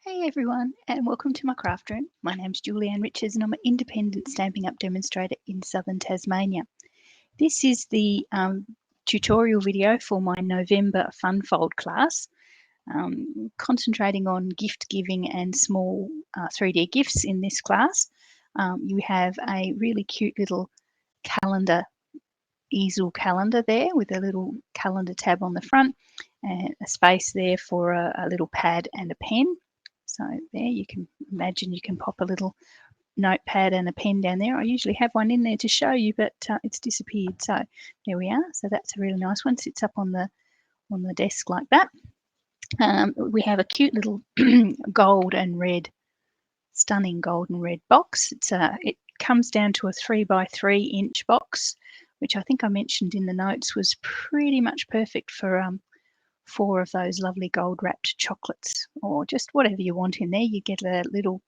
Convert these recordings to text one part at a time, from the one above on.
Hey everyone, and welcome to my craft room. My name's Julianne Richards, and I'm an independent Stampin' Up demonstrator in southern Tasmania. This is the tutorial video for my November Fun Fold class, concentrating on gift giving and small 3D gifts in this class. You have a really cute little calendar, easel calendar there with a little calendar tab on the front and a space there for a little pad and a pen. So there you can imagine you can pop a little notepad and a pen down there. I usually have one in there to show you, but it's disappeared. So there we are. So that's a really nice one. Sits up on the desk like that. We have a cute little gold and red, stunning gold and red box. It comes down to a 3x3 inch box, which I think I mentioned in the notes was pretty much perfect for 4 of those lovely gold wrapped chocolates, or just whatever you want in there. You get a little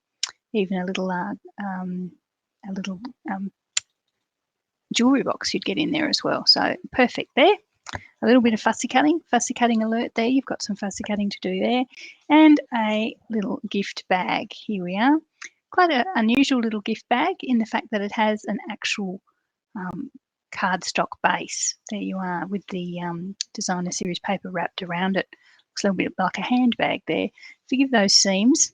jewelry box you'd get in there as well. So perfect there. A little bit of fussy cutting alert there. You've got some fussy cutting to do there, and a little gift bag. Here we are. Quite an unusual little gift bag in the fact that it has an actual cardstock base. There you are with the designer series paper wrapped around it. Looks a little bit like a handbag there. Forgive those seams.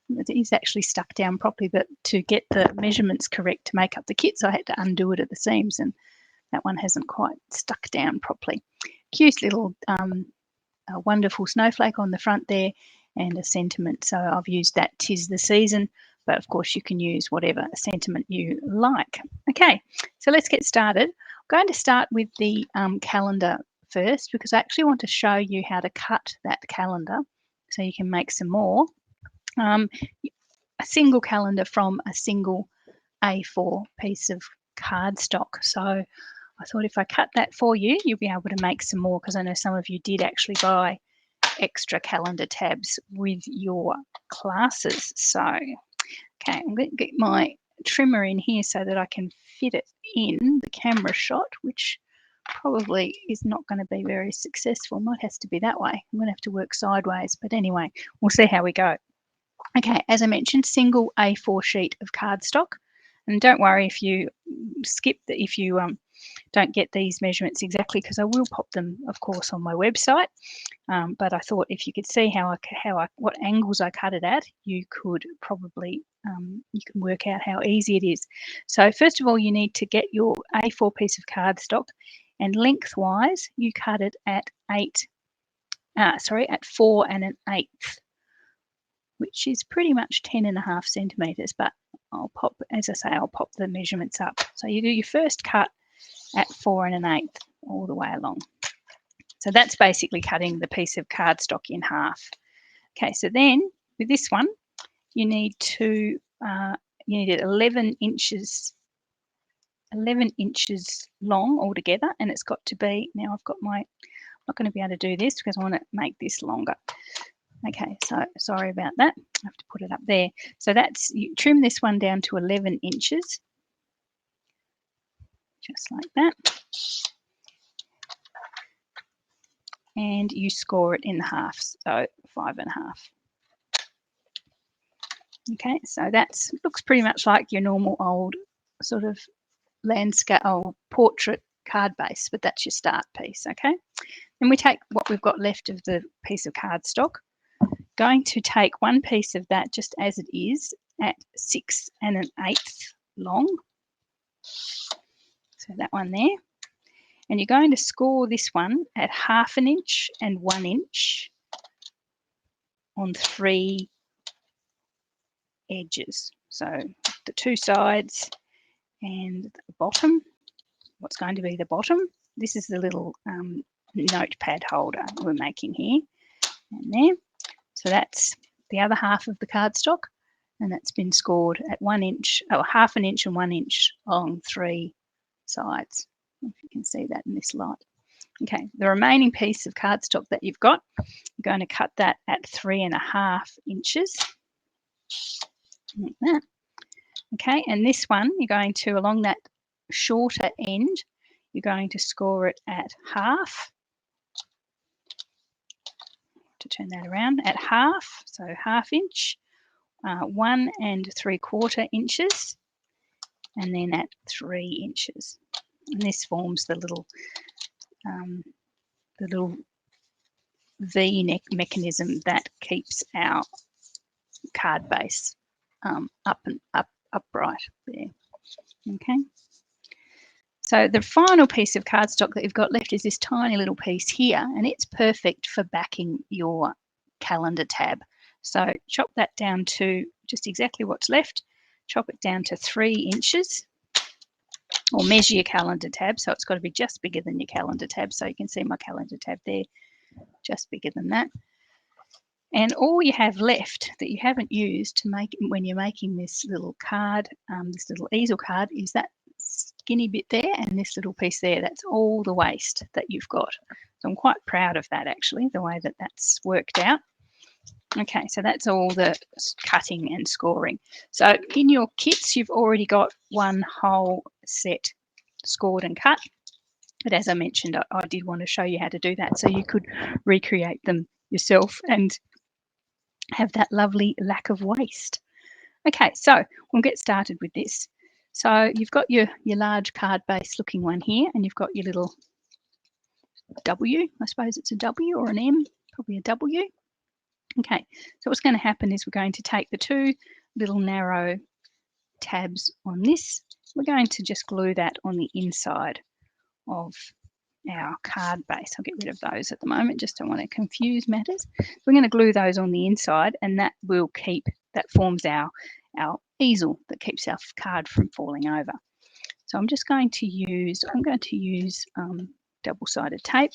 It is actually stuck down properly, but to get the measurements correct to make up the kit, so I had to undo it at the seams, and that one hasn't quite stuck down properly. Cute little a wonderful snowflake on the front there and a sentiment. So I've used that "'Tis the Season," but of course you can use whatever sentiment you like. Okay, so let's get started. I'm going to start with the calendar first, because I actually want to show you how to cut that calendar so you can make some more. A single calendar from a single A4 piece of cardstock. So I thought if I cut that for you, you'll be able to make some more, because I know some of you did actually buy extra calendar tabs with your classes. So, okay, I'm going to get my trimmer in here so that I can fit it in the camera shot, which probably is not going to be very successful. Might have to be that way. I'm going to have to work sideways, but anyway, we'll see how we go. Okay, as I mentioned, single A4 sheet of cardstock. And don't worry if you skip if you don't get these measurements exactly, because I will pop them, of course, on my website. But I thought if you could see what angles I cut it at, you could probably you can work out how easy it is. So first of all, you need to get your A4 piece of cardstock, and lengthwise you cut it at 4 1/8, which is pretty much 10.5 centimetres, but I'll pop the measurements up. So you do your first cut at 4 1/8 all the way along. So that's basically cutting the piece of cardstock in half. Okay, so then with this one, you need it 11 inches long altogether, and it's got to be, now I'm not going to be able to do this because I want to make this longer. Okay, so sorry about that. I have to put it up there. So you trim this one down to 11 inches, just like that. And you score it in half, so 5 1/2. Okay, so that looks pretty much like your normal old sort of landscape or portrait card base, but that's your start piece. Okay, then we take what we've got left of the piece of cardstock. Going to take one piece of that just as it is at 6 1/8 long. So that one there. And you're going to score this one at 1/2 inch and 1 inch on 3 edges. So the 2 sides and the bottom. What's going to be the bottom? This is the little notepad holder we're making here, and there. So that's the other half of the cardstock, and that's been scored at 1 inch, 1/2 inch and 1 inch along 3 sides. If you can see that in this light. Okay, the remaining piece of cardstock that you've got, you're going to cut that at 3 1/2 inches, like that. Okay, and this one, you're going to, along that shorter end, you're going to score it at half. to turn that around, at half, so 1/2 inch, 1 3/4 inches, and then at 3 inches. And this forms the little V-neck mechanism that keeps our card base upright there. Okay. So the final piece of cardstock that you've got left is this tiny little piece here, and it's perfect for backing your calendar tab. So chop that down to just exactly what's left. Chop it down to 3 inches, or measure your calendar tab. So it's got to be just bigger than your calendar tab. So you can see my calendar tab there, just bigger than that. And all you have left that you haven't used to make when you're making this little card, this little easel card, is that skinny bit there and this little piece there. That's all the waste that you've got. So I'm quite proud of that, actually, the way that that's worked out. Okay, so that's all the cutting and scoring. So in your kits, you've already got one whole set scored and cut. But as I mentioned, I did want to show you how to do that so you could recreate them yourself and have that lovely lack of waste. Okay, so we'll get started with this. So you've got your large card base looking one here, and you've got your little W. I suppose it's a W or an M, probably a W. Okay, so what's going to happen is we're going to take the two little narrow tabs on this. We're going to just glue that on the inside of our card base. I'll get rid of those at the moment, just don't want to confuse matters. We're going to glue those on the inside, and that will that forms our easel that keeps our card from falling over. So I'm going to use double-sided tape,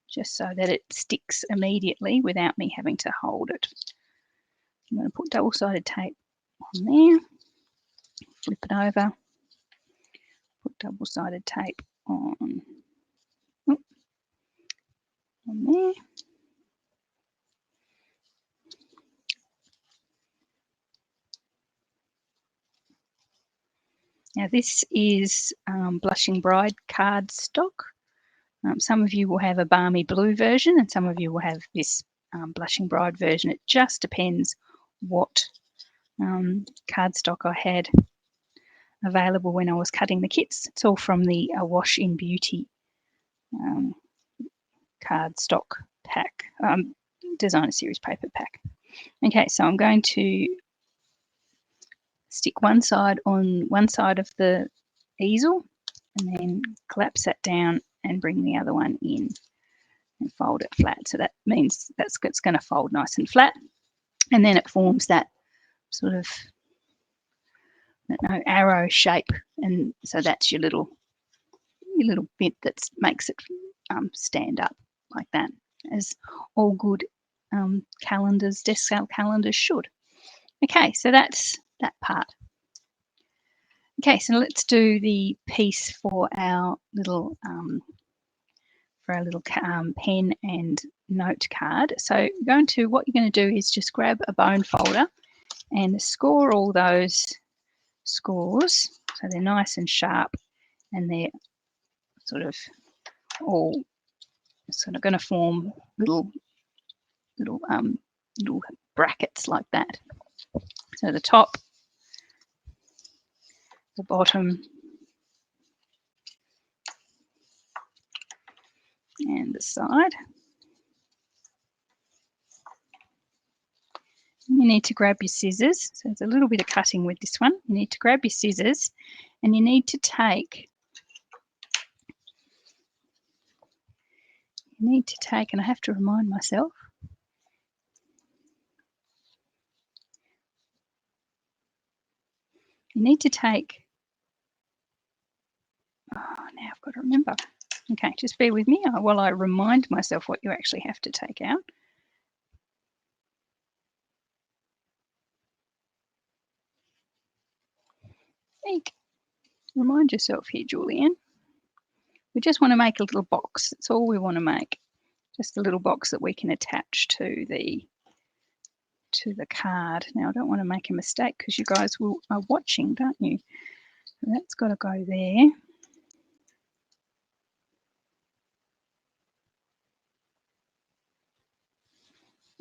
just so that it sticks immediately without me having to hold it. I'm going to put double-sided tape on there, flip it over, put double-sided tape on there. Now this is Blushing Bride cardstock. Some of you will have a balmy blue version and some of you will have this Blushing Bride version. It just depends what cardstock I had available when I was cutting the kits. It's all from the Wash in Beauty cardstock pack, designer series paper pack. Okay, so I'm going to stick one side on one side of the easel and then collapse that down and bring the other one in and fold it flat. So that means it's going to fold nice and flat, and then it forms that sort of, I don't know, arrow shape, and so that's your little bit that makes it stand up like that, as all good calendars, desk sale calendars should. Okay, so that's that part. Okay, so let's do the piece for our little pen and note card. So what you're going to do is just grab a bone folder and score all those scores so they're nice and sharp, and they're sort of all sort of going to form little brackets like that. So the top, the bottom, and the side. You need to grab your scissors. So there's a little bit of cutting with this one. You need to grab your scissors, and you need to take, and I have to remind myself, you need to take, now I've got to remember. Okay, just bear with me while I remind myself what you actually have to take out. Remind yourself here, Julianne. We just want to make a little box. That's all we want to make. Just a little box that we can attach to the card. Now I don't want to make a mistake because you guys are watching, don't you? So that's got to go there.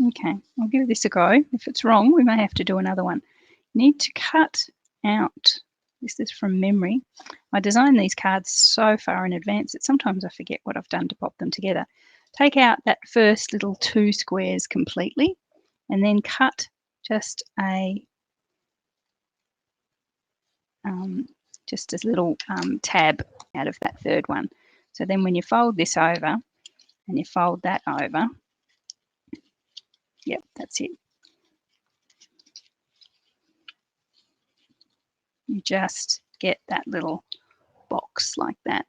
Okay, I'll give this a go. If it's wrong, we may have to do another one. You need to cut out, this is from memory. I designed these cards so far in advance that sometimes I forget what I've done to pop them together. Take out that first little 2 squares completely and then cut just a little tab out of that third one. So then when you fold this over and you fold that over, yep, that's it. You just get that little box like that.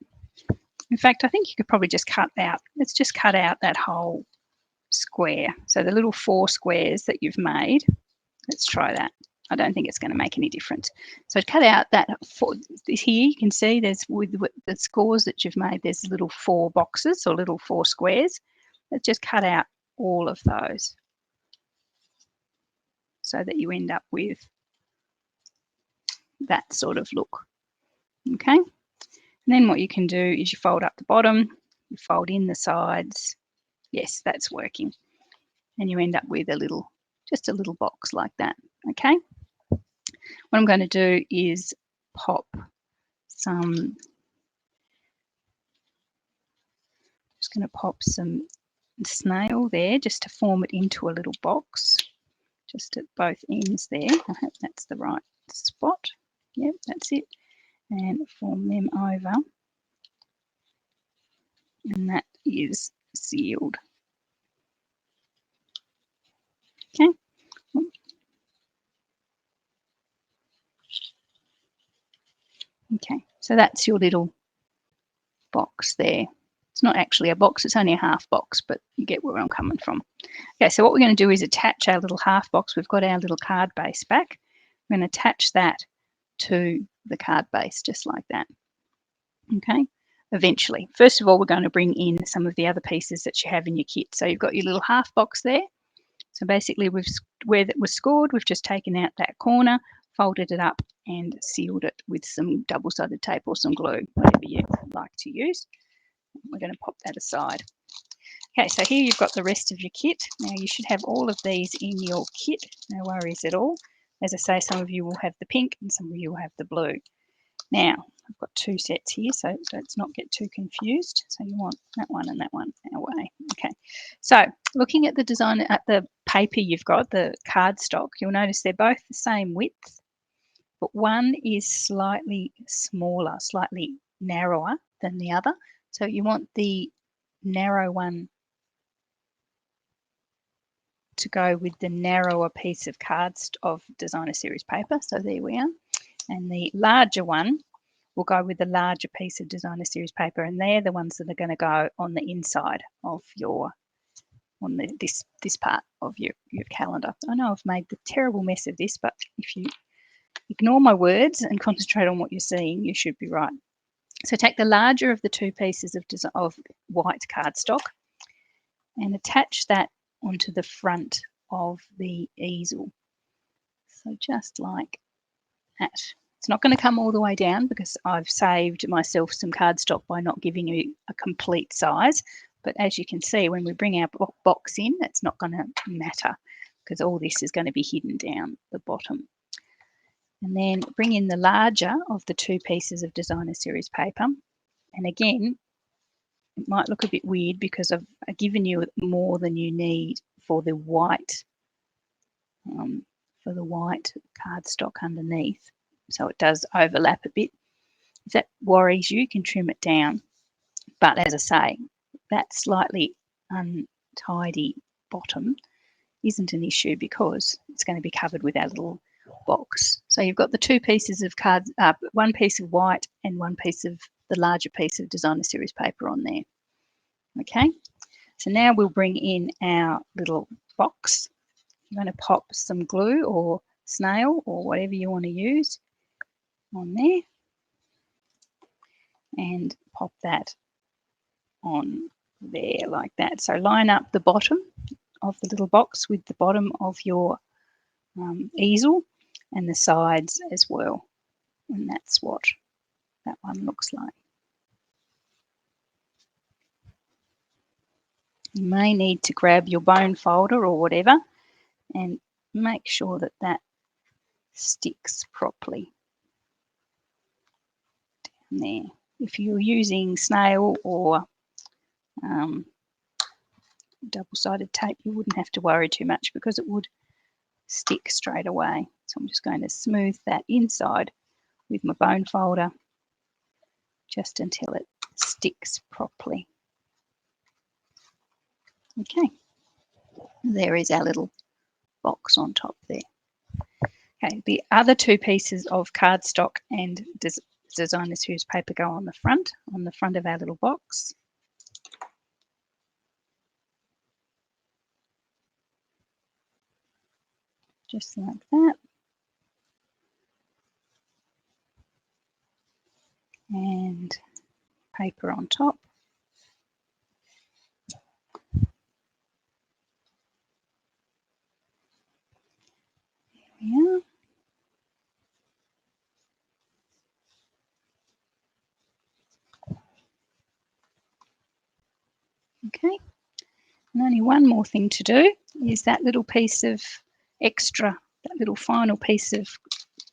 In fact, I think you could probably just cut out, let's just cut out that whole square. So the little 4 squares that you've made, let's try that. I don't think it's going to make any difference. So cut out that here you can see there's with the scores that you've made, there's little 4 boxes or little 4 squares. Let's just cut out all of those so that you end up with that sort of look. Okay. And then what you can do is you fold up the bottom, you fold in the sides. Yes, that's working. And you end up with just a little box like that. Okay. What I'm going to do is pop some, just going to pop some snail there just to form it into a little box, just at both ends there. I hope that's the right spot. Yep, that's it. And form them over. And that is sealed. Okay. Okay, so that's your little box there. It's not actually a box, it's only a half box, but you get where I'm coming from. Okay, so what we're going to do is attach our little half box. We've got our little card base back. We're going to attach that to the card base, just like that. Okay, eventually. First of all, we're going to bring in some of the other pieces that you have in your kit. So you've got your little half box there. So basically, where that was scored, we've just taken out that corner, folded it up and sealed it with some double-sided tape or some glue, whatever you like to use. We're going to pop that aside. Okay, so here you've got the rest of your kit. Now you should have all of these in your kit, no worries at all. As I say, some of you will have the pink and some of you will have the blue. Now, I've got 2 sets here, so let's not get too confused. So you want that one and that one away. Okay, so looking at the design, at the paper you've got, the cardstock, you'll notice they're both the same width, but one is slightly smaller, slightly narrower than the other. So you want the narrow one to go with the narrower piece of of designer series paper. So there we are. And the larger one will go with the larger piece of designer series paper, and they're the ones that are going to go on the inside of this part of your calendar. I know I've made the terrible mess of this, but if you ignore my words and concentrate on what you're seeing, you should be right. So take the larger of the 2 pieces of white cardstock and attach that onto the front of the easel. So just like that. It's not going to come all the way down because I've saved myself some cardstock by not giving you a complete size. But as you can see, when we bring our box in, it's not going to matter because all this is going to be hidden down the bottom. And then bring in the larger of the 2 pieces of designer series paper. And again, it might look a bit weird because I've given you more than you need for the white cardstock underneath. So it does overlap a bit. If that worries you, you can trim it down. But as I say, that slightly untidy bottom isn't an issue because it's going to be covered with our little box. So you've got the 2 pieces of cards, 1 piece of white and 1 piece of the larger piece of designer series paper on there. Okay, so now we'll bring in our little box. I'm going to pop some glue or snail or whatever you want to use on there and pop that on there like that. So line up the bottom of the little box with the bottom of your easel and the sides as well. And that's what that one looks like. You may need to grab your bone folder or whatever and make sure that that sticks properly down there. If you're using snail or double-sided tape, you wouldn't have to worry too much because it would stick straight away. So I'm just going to smooth that inside with my bone folder just until it sticks properly. Okay, there is our little box on top there. Okay, the other two pieces of cardstock and designer series paper go on the front of our little box. Just like that. And paper on top. There we are. Okay, and only one more thing to do is that little piece of extra, that little final piece of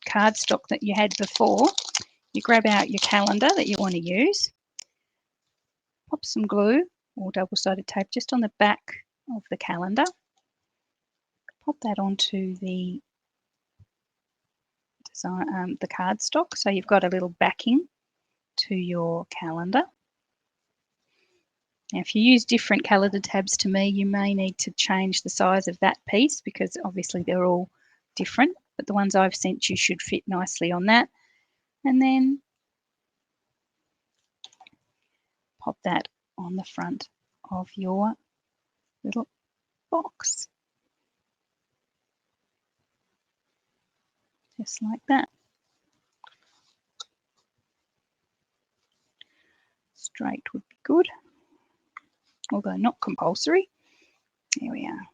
cardstock that you had before. You grab out your calendar that you want to use, pop some glue or double-sided tape just on the back of the calendar, pop that onto the design, the cardstock, so you've got a little backing to your calendar. Now, if you use different calendar tabs to me, you may need to change the size of that piece because obviously they're all different, but the ones I've sent you should fit nicely on that. And then pop that on the front of your little box. Just like that. Straight would be good, although not compulsory. There we are.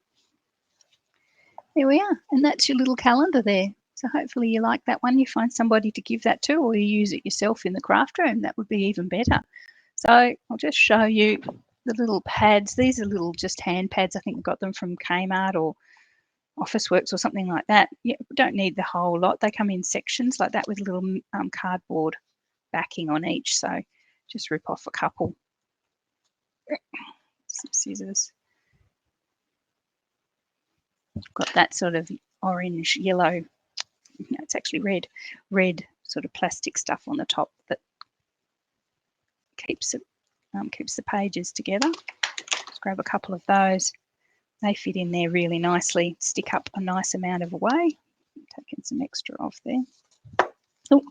There we are. And that's your little calendar there. So hopefully you like that one. You find somebody to give that to, or you use it yourself in the craft room. That would be even better. So I'll just show you the little pads. These are little just hand pads. I think we got them from Kmart or Officeworks or something like that. You don't need the whole lot. They come in sections like that with a little cardboard backing on each. So just rip off a couple. Some scissors. Got that sort of orange, yellow, no, it's actually red sort of plastic stuff on the top that keeps it keeps the pages together. Just grab a couple of those. They fit in there really nicely. Stick up a nice amount of away. Taking some extra off there. Oh,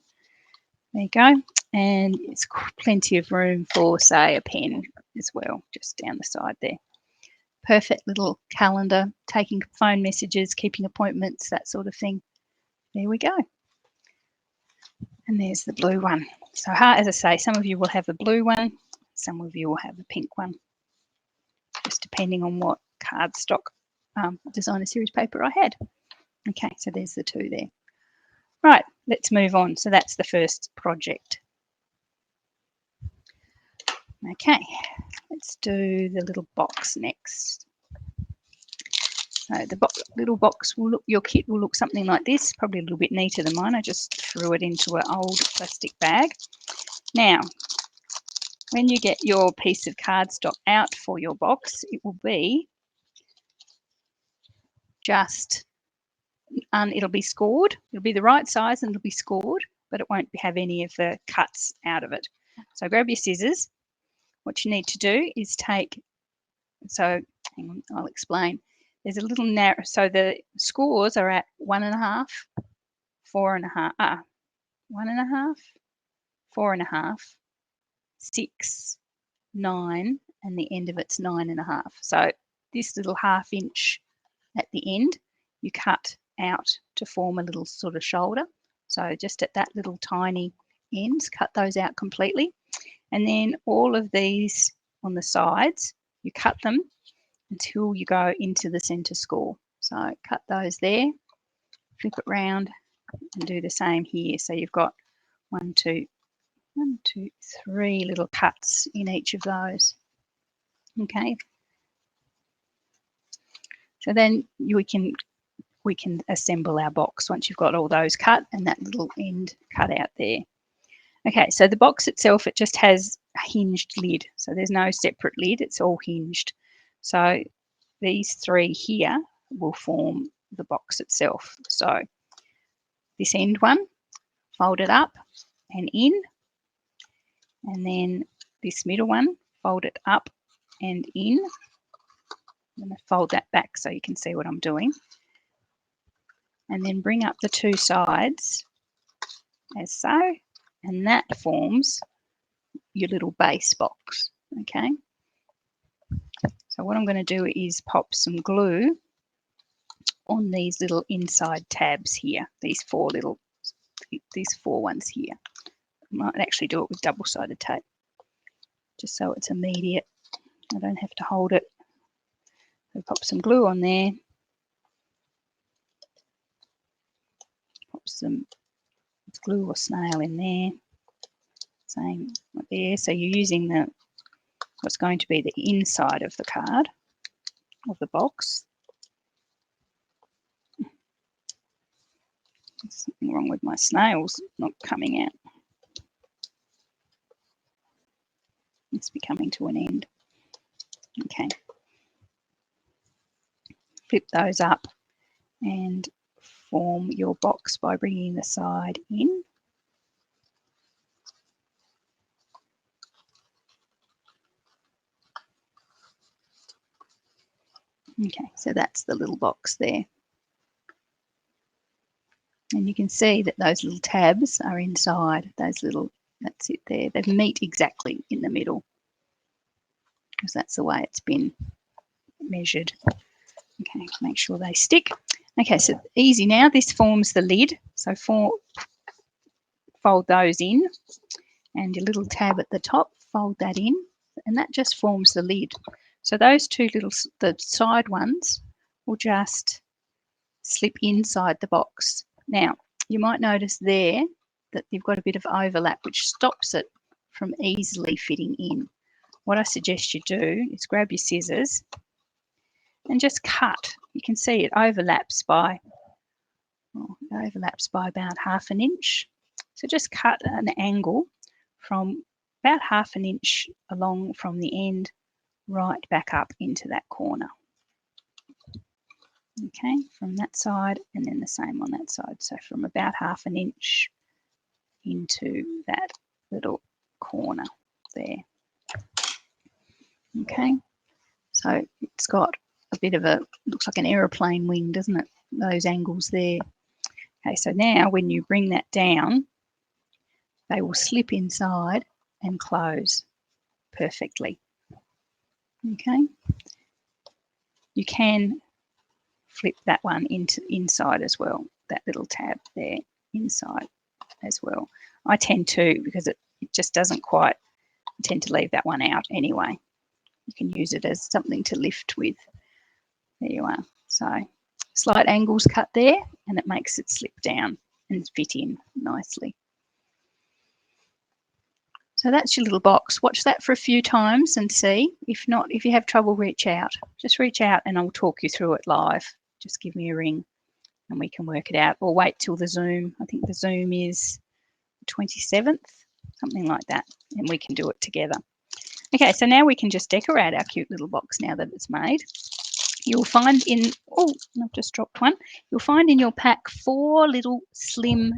there you go. And it's plenty of room for, say, a pen as well, just down the side there. Perfect little calendar, taking phone messages, keeping appointments, that sort of thing. There we go. And there's the blue one. So as I say, some of you will have a blue one, some of you will have a pink one, just depending on what cardstock designer series paper I had. Okay, so there's the two there. Right, let's move on. So that's the first project. Okay, let's do the little box next. So the little box will look, your kit will look something like this, probably a little bit neater than mine. I just threw it into an old plastic bag. Now, when you get your piece of cardstock out for your box, it will be just, it'll be scored. It'll be the right size and it'll be scored, but it won't have any of the cuts out of it. So grab your scissors. What you need to do is take, so hang on, I'll explain. There's a little narrow, so the scores are at 1.5, 4.5, 1.5, 4.5, 6, 9, and the end of it's 9.5. So this little 1/2 inch at the end, you cut out to form a little sort of shoulder. So just at that little tiny ends, cut those out completely. And then all of these on the sides, you cut them until you go into the center score. So cut those there, flip it round and do the same here. So you've got 1, 2, 3 little cuts in each of those. Okay, So then we can assemble our box once you've got all those cut and that little end cut out there. Okay, so the box itself, it just has a hinged lid. So there's no separate lid, it's all hinged. So these three here will form the box itself. So this end one, fold it up and in, and then this middle one, fold it up and in. I'm going to fold that back so you can see what I'm doing. And then bring up the two sides as so, and that forms your little base box, okay? So what I'm going to do is pop some glue on these little inside tabs here, these four ones here. I might actually do it with double-sided tape, just so it's immediate. I don't have to hold it. So pop some glue on there. Pop some glue or snail in there. Same right there. So you're using what's going to be the inside of the card, of the box. There's something wrong with my snails not coming out. It's be coming to an end. Okay. Flip those up and form your box by bringing the side in. Okay, so that's the little box there. And you can see that those little tabs are inside, that's it there. They meet exactly in the middle because that's the way it's been measured. Okay, make sure they stick. Okay, so easy now. This forms the lid. So fold those in, and your little tab at the top, fold that in, and that just forms the lid. So those two the side ones will just slip inside the box. Now, you might notice there that you've got a bit of overlap, which stops it from easily fitting in. What I suggest you do is grab your scissors and just cut. You can see it overlaps by about 1/2 inch. So just cut an angle from about 1/2 inch along from the end right back up into that corner. Okay, from that side and then the same on that side. So from about 1/2 inch into that little corner there. Okay, so it's got a bit of looks like an aeroplane wing, doesn't it? Those angles there. Okay, so now when you bring that down, they will slip inside and close perfectly. Okay, you can flip that one inside as well, that little tab there inside as well. I tend to, because it just doesn't quite, I tend to leave that one out anyway. You can use it as something to lift with. There you are. So slight angles cut there, and it makes it slip down and fit in nicely. So that's your little box. Watch that for a few times and see. If not, if you have trouble, reach out. Just reach out and I'll talk you through it live. Just give me a ring and we can work it out, or wait till the Zoom. I think the Zoom is 27th, something like that, and we can do it together. Okay, so now we can just decorate our cute little box now that it's made. You'll find I've just dropped one. You'll find in your pack 4 little slim,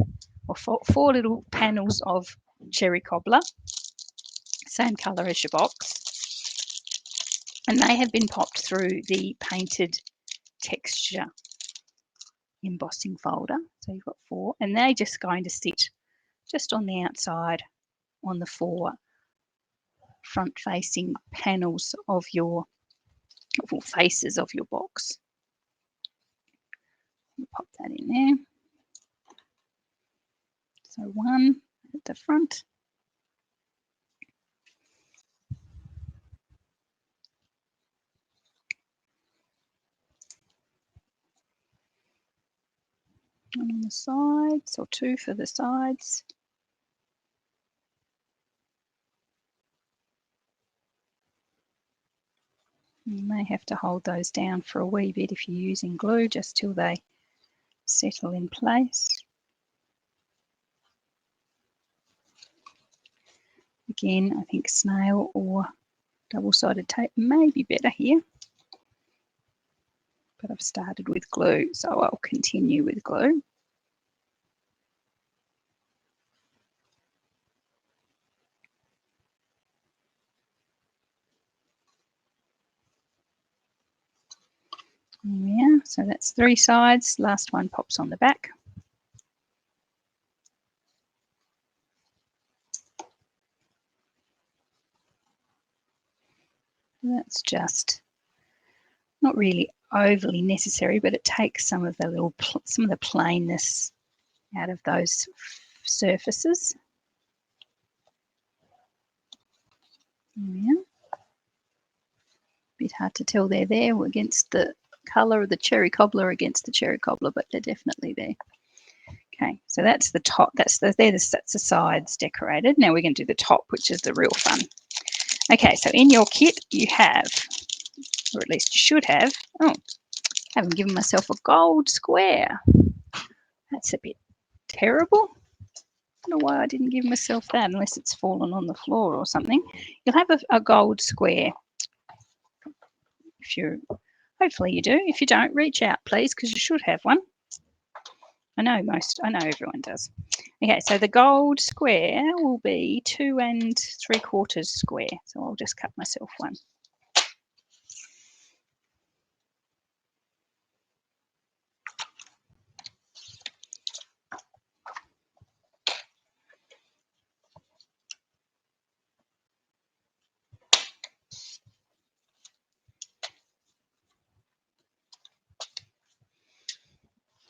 or four little panels of cherry cobbler, same colour as your box, and they have been popped through the painted texture embossing folder. So you've got 4, and they're just going to sit just on the outside on the 4 front facing panels of your faces of your box. Pop that in there. So 1 at the front. One on the sides, or 2 for the sides. You may have to hold those down for a wee bit if you're using glue, just till they settle in place. Again, I think snail or double-sided tape may be better here, but I've started with glue, so I'll continue with glue. There we are. So that's 3 sides. Last one pops on the back. That's just not really overly necessary, but it takes some of the plainness out of those surfaces. There we are. Bit hard to tell they're there against the colour of the cherry cobbler against the cherry cobbler, but they're definitely there. Okay, so that's the top. That's the sides decorated. Now we're going to do the top, which is the real fun. Okay, so in your kit you have, or at least you should have, oh, I haven't given myself a gold square. That's a bit terrible. I don't know why I didn't give myself that, unless it's fallen on the floor or something. You'll have a gold square. Hopefully you do. If you don't, reach out please, because you should have one. I know everyone does. Okay, so the gold square will be 2 3/4 square. So I'll just cut myself one.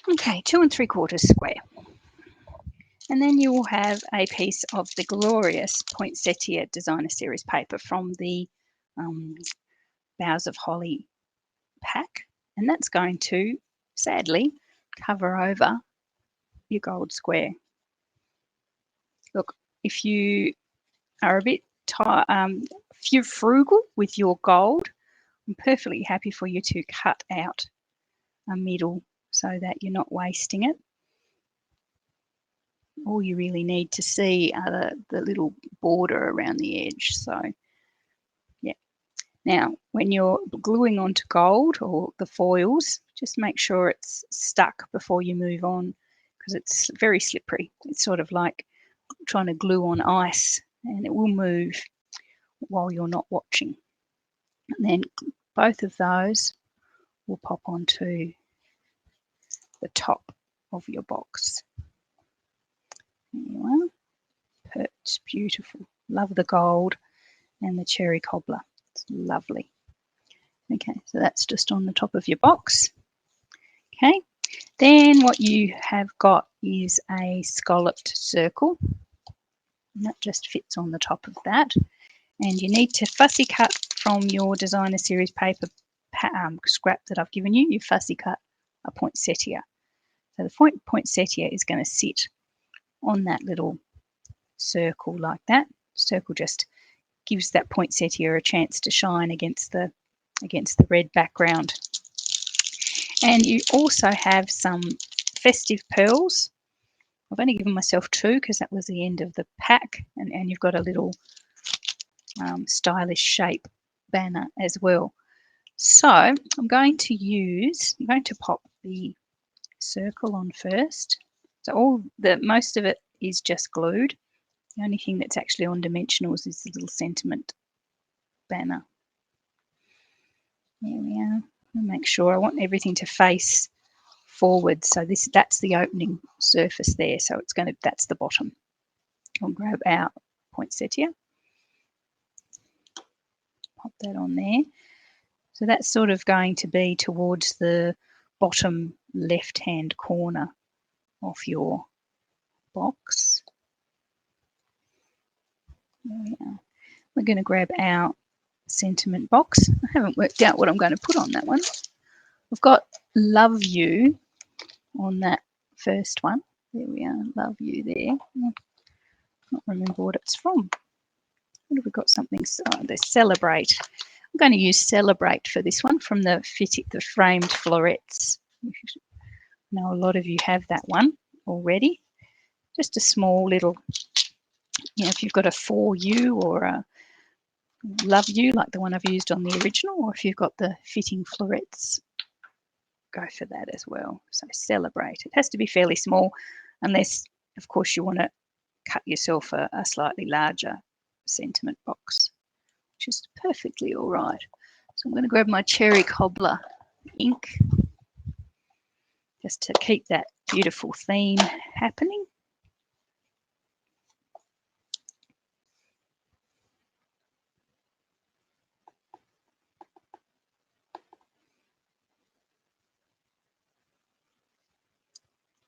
Okay, 2 3/4 square. And then you will have a piece of the glorious Poinsettia Designer Series paper from the Boughs of Holly pack. And that's going to, sadly, cover over your gold square. Look, if you are a bit if you're frugal with your gold, I'm perfectly happy for you to cut out a middle so that you're not wasting it. All you really need to see are the little border around the edge. So, yeah. Now, when you're gluing onto gold or the foils, just make sure it's stuck before you move on, because it's very slippery. It's sort of like trying to glue on ice, and it will move while you're not watching. And then both of those will pop onto the top of your box. There you are. It's beautiful. Love the gold and the cherry cobbler. It's lovely. Okay, so that's just on the top of your box. Okay, then what you have got is a scalloped circle. And that just fits on the top of that. And you need to fussy cut from your Designer Series paper scrap that I've given you. You fussy cut a poinsettia. So the poinsettia is going to sit on that little circle like that. Circle just gives that poinsettia a chance to shine against the red background. And you also have some festive pearls. I've only given myself 2 because that was the end of the pack, and you've got a little stylish shape banner as well. So I'm going to pop the circle on first. So most of it is just glued. The only thing that's actually on dimensionals is the little sentiment banner. There we are. I'll make sure I want everything to face forward. So that's the opening surface there. So that's the bottom. I'll grab our poinsettia. Pop that on there. So that's sort of going to be towards the bottom left-hand corner of your box. There we are. We're going to grab our sentiment box. I haven't worked out what I'm going to put on that one. We've got Love You on that first one. There we are, Love You there. I can't remember what it's from. What have we got? Something, they Celebrate. I'm going to use Celebrate for this one from the framed florets. I know a lot of you have that one already. Just a small little, if you've got a For You or a Love You, like the one I've used on the original, or if you've got the fitting florets, go for that as well. So Celebrate. It has to be fairly small, unless, of course, you want to cut yourself a slightly larger sentiment box, which is perfectly all right. So I'm going to grab my Cherry Cobbler ink just to keep that beautiful theme happening.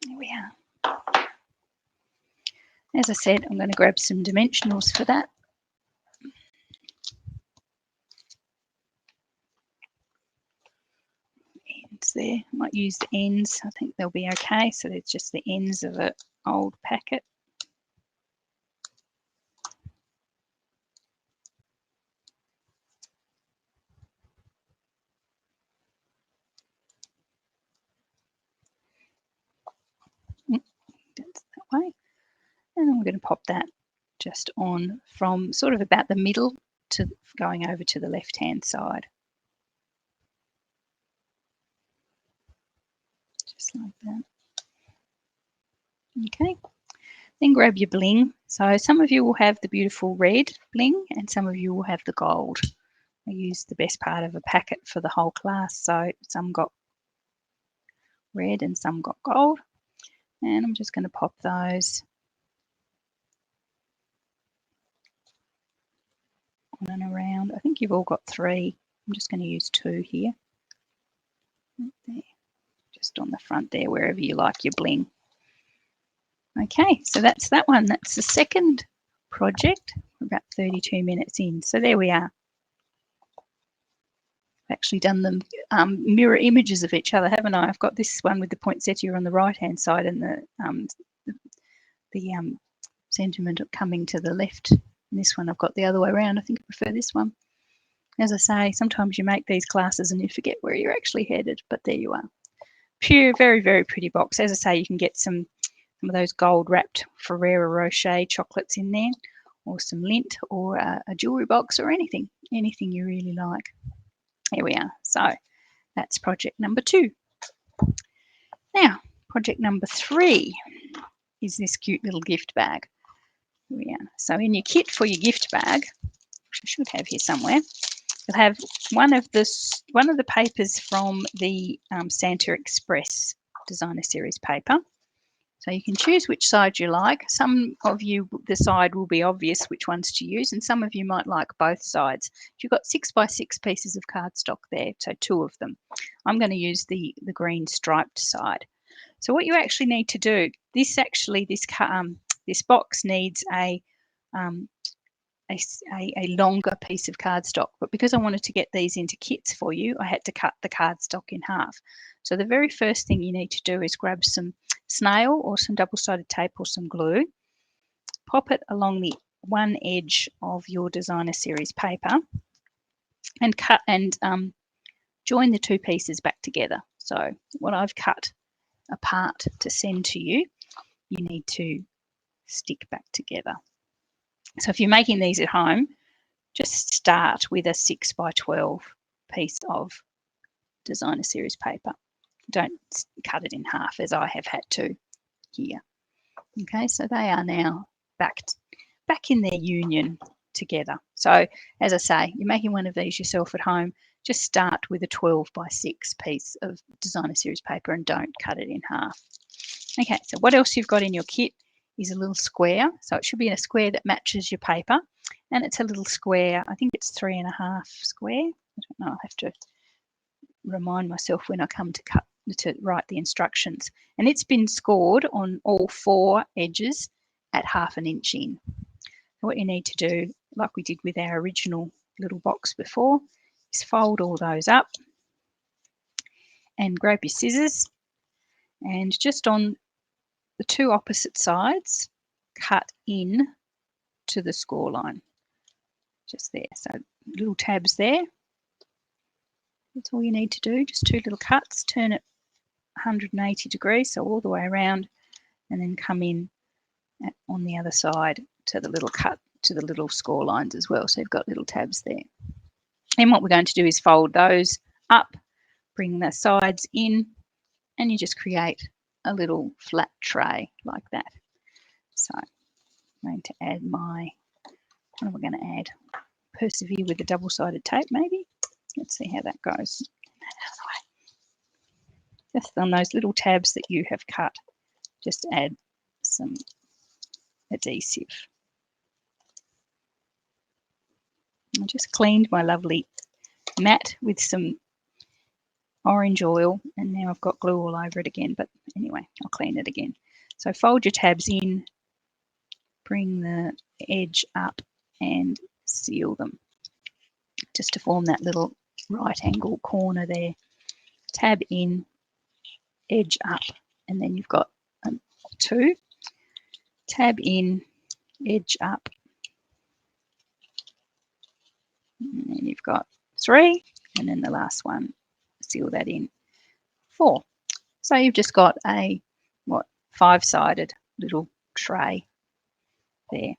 There we are. As I said, I'm going to grab some dimensionals for that. Ends there. I might use the ends. I think they'll be okay. So it's just the ends of an old packet. That's that way. And I'm going to pop that just on from sort of about the middle to going over to the left-hand side. Just like that. Okay. Then grab your bling. So some of you will have the beautiful red bling and some of you will have the gold. I used the best part of a packet for the whole class. So some got red and some got gold. And I'm just going to pop those on and around. I think you've all got 3. I'm just going to use 2 here. Right there. Just on the front there, wherever you like your bling. Okay, so that's that one. That's the second project. We're about 32 minutes in. So there we are. I've actually done them mirror images of each other, haven't I? I've got this one with the poinsettia on the right-hand side and the sentiment coming to the left. And this one I've got the other way around. I think I prefer this one. As I say, sometimes you make these classes and you forget where you're actually headed, but there you are. Pure, very, very pretty box. As I say, you can get some of those gold wrapped Ferrero Rocher chocolates in there, or some lint, or a jewelry box, or anything you really like. Here we are. So that's project number 2. Now, project number 3 is this cute little gift bag. Here we are. So in your kit for your gift bag, which I should have here somewhere, you'll have one of the papers from the Santa Express Designer Series paper. So you can choose which side you like. Some of you, the side will be obvious which ones to use, and some of you might like both sides. You've got 6x6 pieces of cardstock there, so 2 of them. I'm going to use the green striped side. So what you actually need to do, this box needs a longer piece of cardstock, but because I wanted to get these into kits for you, I had to cut the cardstock in half. So the very first thing you need to do is grab some snail or some double-sided tape or some glue, pop it along the one edge of your Designer Series paper, and cut and join the 2 pieces back together. So what I've cut apart to send to you, you need to stick back together. So if you're making these at home, just start with a 6x12 piece of Designer Series paper. Don't cut it in half as I have had to here. Okay, so they are now back in their union together. So as I say, you're making one of these yourself at home, just start with a 12x6 piece of Designer Series paper and don't cut it in half. Okay, so what else you've got in your kit is a little square. So it should be in a square that matches your paper. And it's a little square, I think it's 3.5 square. I don't know, I'll have to remind myself when I come to write the instructions. And it's been scored on all 4 edges at 1/2 inch in. What you need to do, like we did with our original little box before, is fold all those up and grab your scissors and just on the 2 opposite sides, cut in to the score line. Just there. So little tabs there, That's all you need to do, just 2 little cuts, turn it 180 degrees, so all the way around, and then come in on the other side to the little cut, to the little score lines as well. So you've got little tabs there. And what we're going to do is fold those up, bring the sides in, and you just create a little flat tray like that. So I'm going to add my, what am I going to add? Persevere with the double-sided tape maybe. Let's see how that goes. Just on those little tabs that you have cut, just add some adhesive. I just cleaned my lovely mat with some orange oil, and now I've got glue all over it again, but anyway, I'll clean it again. So fold your tabs in, bring the edge up and seal them just to form that little right angle corner there. Tab in, edge up, and then you've got 2. Tab in, edge up, and then you've got 3, and then the last one, seal that in, 4. So you've just got a 5-sided little tray there.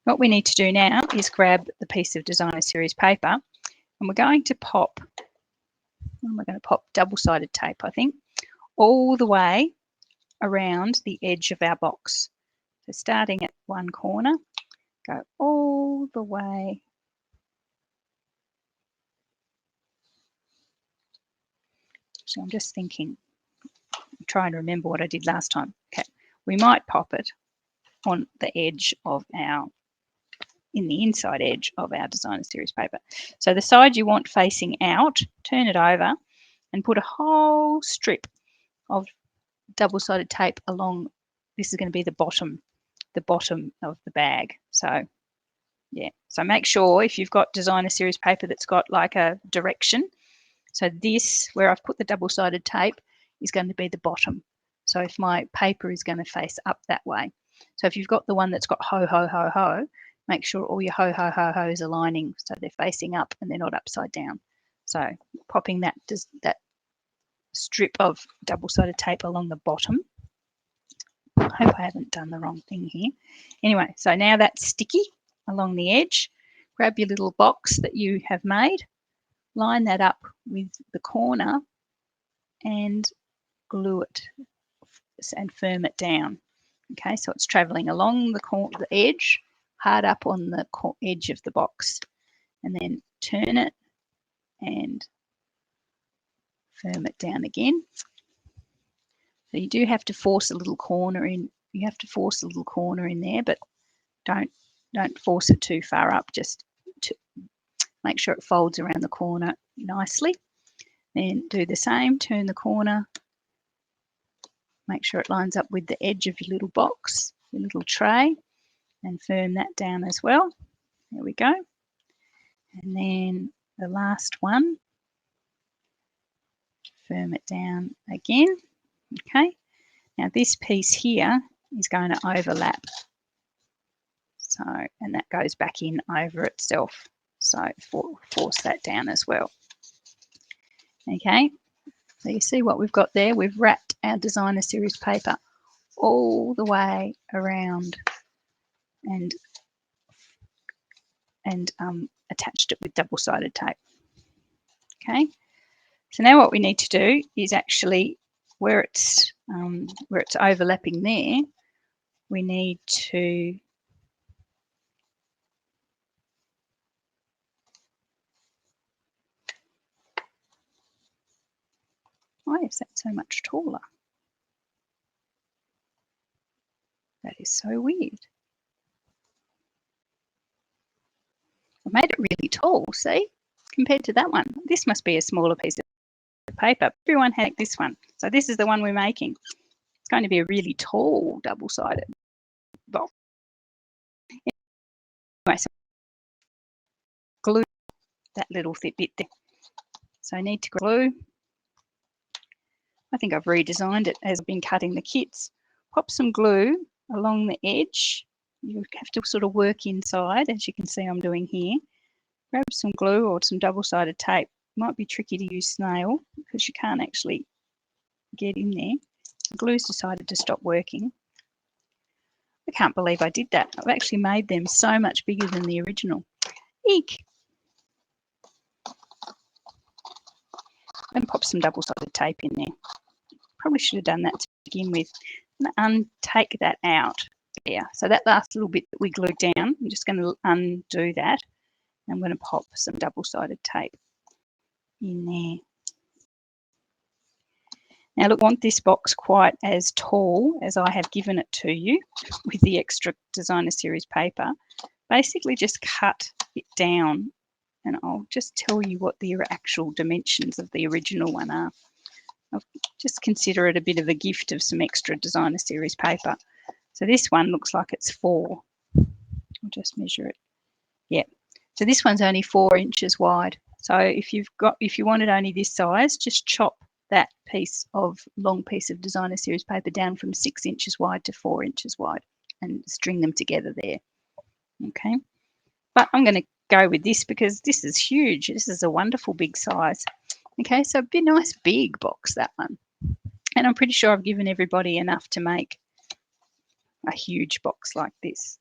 What we need to do now is grab the piece of designer series paper, and we're going to pop, what am I going to pop? Double-sided tape, I think, all the way around the edge of our box. So starting at one corner, go all the way So I'm just thinking, I'm trying to remember what I did last time. Okay, we might pop it on the edge of our, in the inside edge of our designer series paper. So the side you want facing out, turn it over and put a whole strip of double-sided tape along. This is going to be the bottom of the bag. So yeah, so make sure if you've got designer series paper that's got like a direction, so this, where I've put the double-sided tape, is going to be the bottom. So if my paper is going to face up that way. So if you've got the one that's got ho, ho, ho, ho, make sure all your ho, ho, ho, ho's are aligning so they're facing up and they're not upside down. So popping that strip of double-sided tape along the bottom. I hope I haven't done the wrong thing here. Anyway, so now that's sticky along the edge. Grab your little box that you have made, line that up with the corner and glue it and firm it down. Okay, so it's traveling along the edge, hard up on the edge of the box, and then turn it and firm it down again. So you do have to force a little corner in. You have to force a little corner in there, but don't force it too far up. Just to make sure it folds around the corner nicely. Then do the same. Turn the corner. Make sure it lines up with the edge of your little box, your little tray, and firm that down as well. There we go. And then the last one, firm it down again. Okay. Now this piece here is going to overlap. So, and that goes back in over itself. So force that down as well. Okay. So you see what we've got there? We've wrapped our designer series paper all the way around and attached it with double-sided tape. Okay. So now what we need to do is actually where it's overlapping there, we need to why is that so much taller? That is so weird. I made it really tall, see, compared to that one. This must be a smaller piece of paper. Everyone had this one. So this is the one we're making. It's going to be a really tall double-sided box. Anyway, so glue that little bit there. So I need to glue. I think I've redesigned it as I've been cutting the kits. Pop some glue along the edge. You have to sort of work inside, as you can see I'm doing here. Grab some glue or some double-sided tape, might be tricky to use snail because you can't actually get in there. The glue's decided to stop working. I can't believe I did that. I've actually made them so much bigger than the original. Eek! And pop some double-sided tape in there. Probably should have done that to begin with. And untake that out there. So that last little bit that we glued down, I'm just going to undo that. I'm going to pop some double-sided tape in there. Now look, I want this box quite as tall as I have given it to you with the extra designer series paper. Basically just cut it down and I'll just tell you what the actual dimensions of the original one are. I'll just consider it a bit of a gift of some extra designer series paper. So this one looks like it's 4. I'll just measure it. Yeah. So this one's only 4 inches wide. So if you wanted only this size, just chop that long piece of designer series paper down from 6 inches wide to 4 inches wide and string them together there. Okay. But I'm going to go with this because this is huge. This is a wonderful big size. Okay, so it'd be a nice big box, that one. And I'm pretty sure I've given everybody enough to make a huge box like this.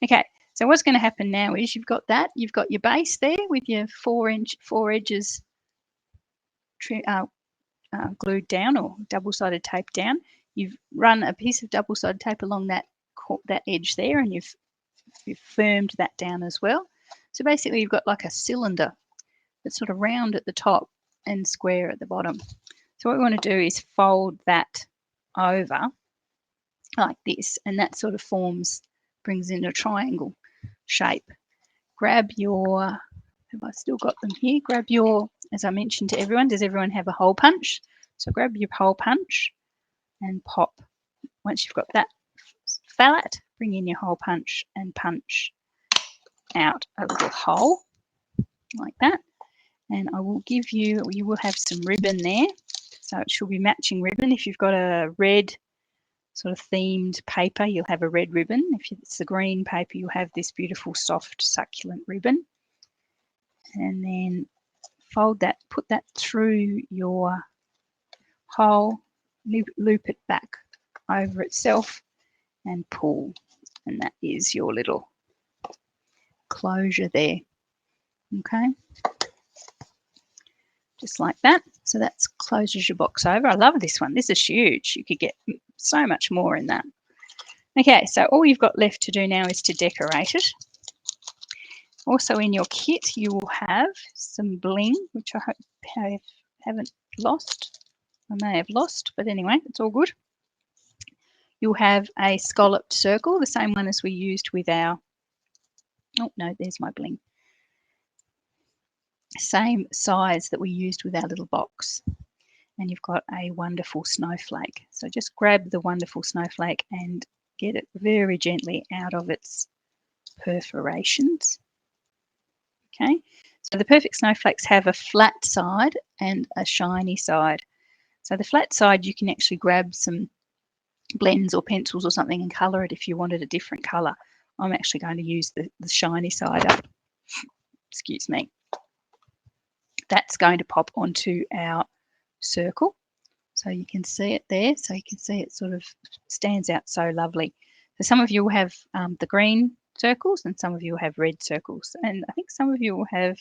Okay, so what's going to happen now is you've got your base there with your 4 edges glued down or double-sided tape down. You've run a piece of double-sided tape along that edge there, and you've firmed that down as well. So basically you've got like a cylinder that's sort of round at the top and square at the bottom. So what we want to do is fold that over like this, and that sort of brings in a triangle shape. Grab your, have I still got them here? Grab your, as I mentioned to everyone, does everyone have a hole punch? So grab your hole punch and pop. Once you've got that flat, bring in your hole punch and punch out a little hole like that. And I will give you will have some ribbon there. So it should be matching ribbon. If you've got a red sort of themed paper, you'll have a red ribbon. If it's the green paper, you'll have this beautiful soft succulent ribbon. And then fold that, put that through your hole, loop it back over itself and pull. And that is your little closure there. Okay. Just like that. So that closes your box over. I love this one. This is huge. You could get so much more in that. Okay, so all you've got left to do now is to decorate it. Also in your kit, you will have some bling, which I hope I haven't lost. I may have lost, but anyway, it's all good. You'll have a scalloped circle, the same one as we used with our, oh no, there's my bling. Same size that we used with our little box. And you've got a wonderful snowflake. So just grab the wonderful snowflake and get it very gently out of its perforations. Okay, so the perfect snowflakes have a flat side and a shiny side. So the flat side, you can actually grab some blends or pencils or something and colour it if you wanted a different colour. I'm actually going to use the shiny side up. Excuse me. That's going to pop onto our circle. So you can see it there. So you can see it sort of stands out so lovely. So some of you will have the green circles and some of you will have red circles. And I think some of you will have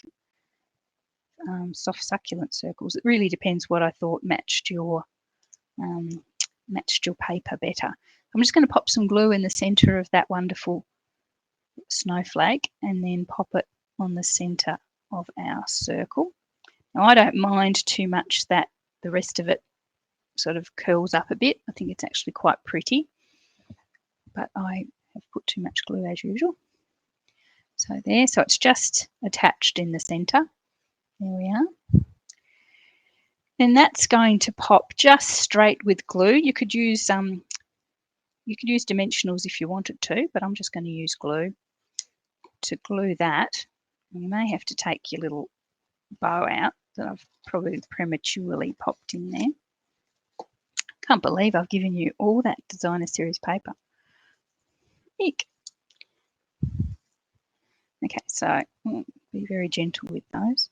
soft succulent circles. It really depends what I thought matched your paper better. I'm just going to pop some glue in the centre of that wonderful snowflake and then pop it on the centre of our circle. Now I don't mind too much that the rest of it sort of curls up a bit. I think it's actually quite pretty, but I have put too much glue as usual. So there, so it's just attached in the centre. There we are. Then that's going to pop just straight with glue. You could use dimensionals if you wanted to, but I'm just going to use glue to glue that. You may have to take your little bow out that I've probably prematurely popped in there. Can't believe I've given you all that designer series paper. Eek. Okay, so be very gentle with those.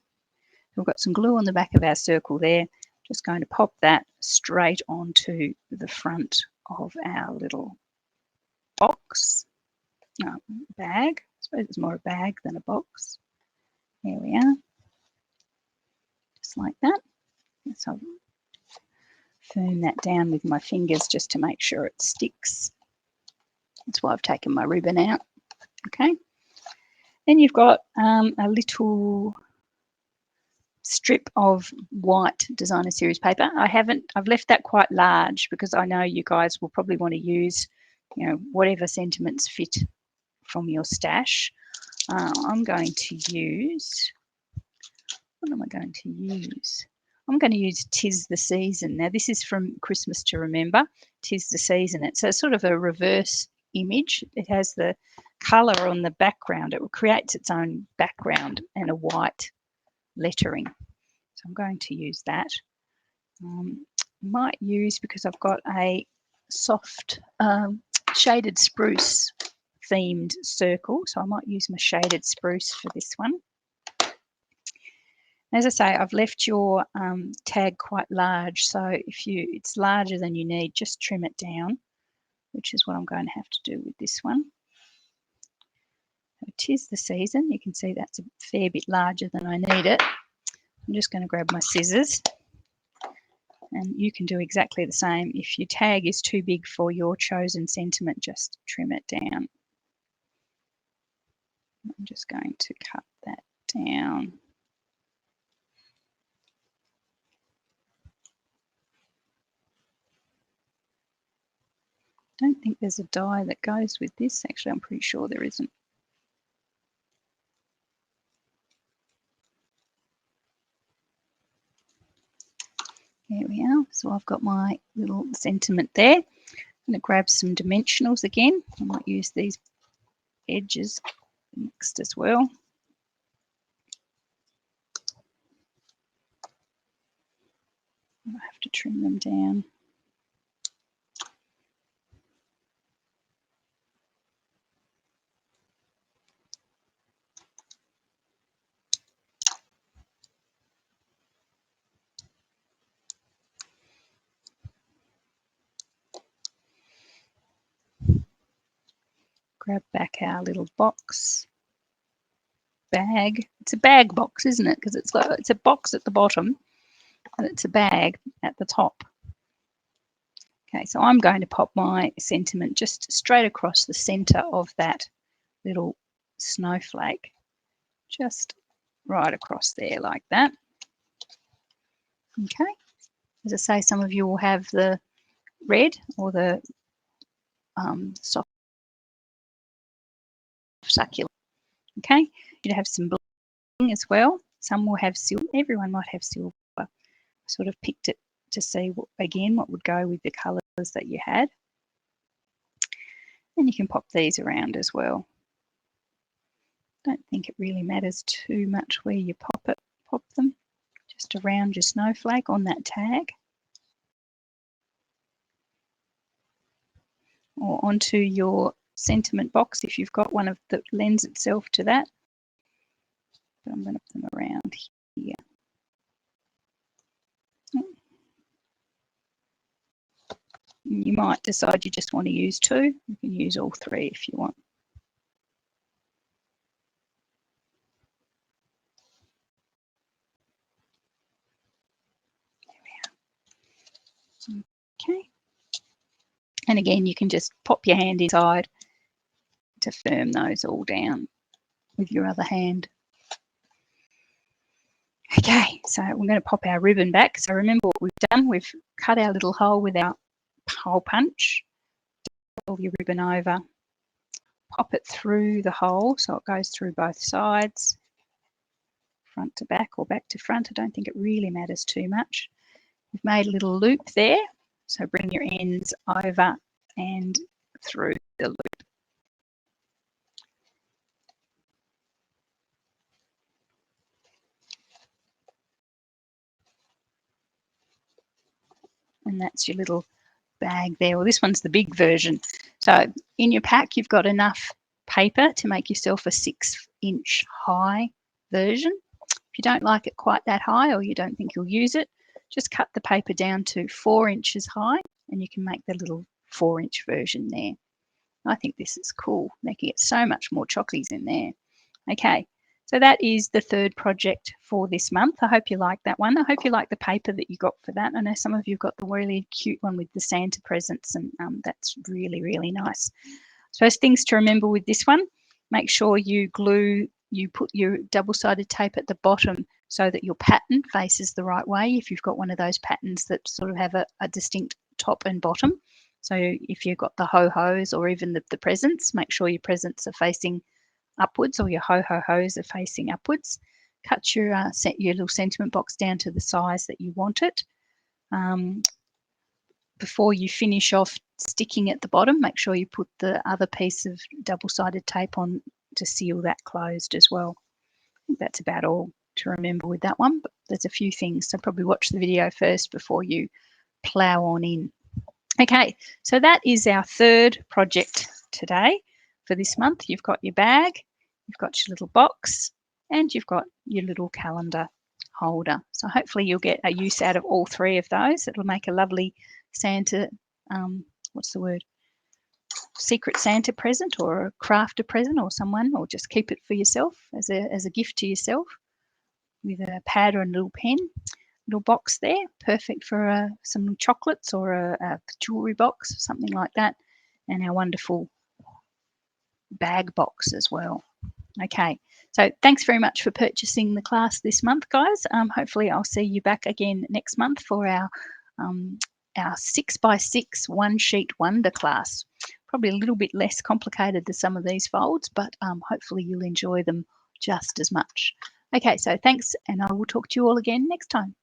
We've got some glue on the back of our circle there. Just going to pop that straight onto the front of our little box, bag. I suppose it's more a bag than a box. There we are, just like that. So I'll firm that down with my fingers just to make sure it sticks. That's why I've taken my ribbon out. Okay. Then you've got a little strip of white designer series paper. I've left that quite large because I know you guys will probably want to use, whatever sentiments fit from your stash. I'm going to use, what am I going to use? I'm going to use 'Tis the Season. Now this is from Christmas to Remember, 'Tis the Season. It's a sort of a reverse image. It has the colour on the background. It creates its own background and a white lettering. So I'm going to use that. Might use, because I've got a soft shaded spruce themed circle, so I might use my shaded spruce for this one. As I say, I've left your tag quite large, so if it's larger than you need, just trim it down, which is what I'm going to have to do with this one. So 'Tis the Season. You can see that's a fair bit larger than I need it. I'm just going to grab my scissors, and you can do exactly the same. If your tag is too big for your chosen sentiment, just trim it down. I'm just going to cut that down. I don't think there's a die that goes with this. Actually, I'm pretty sure there isn't. There we are. So I've got my little sentiment there. I'm going to grab some dimensionals again. I might use these edges next as well. I have to trim them down. Grab back our little box bag. It's a bag box, isn't it? Because it's a box at the bottom and it's a bag at the top. Okay, so I'm going to pop my sentiment just straight across the center of that little snowflake, just right across there like that. Okay, as I say, some of you will have the red or the soft succulent. Okay, you'd have some bling as well. Some will have silver. Everyone might have silver. I sort of picked it to see what would go with the colours that you had. And you can pop these around as well. Don't think it really matters too much where you pop them. Just around your snowflake on that tag. Or onto your sentiment box if you've got one that lends itself to that. But I'm going to put them around here. You might decide you just want to use 2. You can use all 3 if you want. There we are. Okay. And again, you can just pop your hand inside to firm those all down with your other hand. Okay, so we're going to pop our ribbon back. So remember what we've done. We've cut our little hole with our hole punch. Pull your ribbon over. Pop it through the hole so it goes through both sides. Front to back or back to front. I don't think it really matters too much. We've made a little loop there. So bring your ends over and through the loop. And that's your little bag there. Well, this one's the big version. So in your pack, you've got enough paper to make yourself a 6-inch high version. If you don't like it quite that high or you don't think you'll use it, just cut the paper down to 4 inches high and you can make the little 4-inch version there. I think this is cool. They can get so much more chocolates in there. Okay, so that is the third project for this month. I hope you like that one. I hope you like the paper that you got for that. I know some of you got the really cute one with the Santa presents, and that's really, really nice. So things to remember with this one, make sure you put your double-sided tape at the bottom so that your pattern faces the right way. If you've got one of those patterns that sort of have a distinct top and bottom. So if you've got the ho-hos or even the presents, make sure your presents are facing upwards or your ho-ho-hos are facing upwards. Cut your little sentiment box down to the size that you want it. Before you finish off sticking at the bottom, make sure you put the other piece of double-sided tape on to seal that closed as well. I think that's about all to remember with that one, but there's a few things, so probably watch the video first before you plow on in. Okay, so that is our third project today for this month. You've got your bag, you've got your little box, and you've got your little calendar holder. So hopefully you'll get a use out of all three of those. It'll make a lovely Santa, what's the word? Secret Santa present or a crafter present or someone, or just keep it for yourself as a gift to yourself with a pad or a little pen. Little box there, perfect for some chocolates or a jewelry box, something like that, and our wonderful bag box as well. Okay, so thanks very much for purchasing the class this month, guys. Hopefully I'll see you back again next month for our 6x6 one sheet wonder class. Probably a little bit less complicated than some of these folds, but hopefully you'll enjoy them just as much. Okay, so thanks, and I will talk to you all again next time.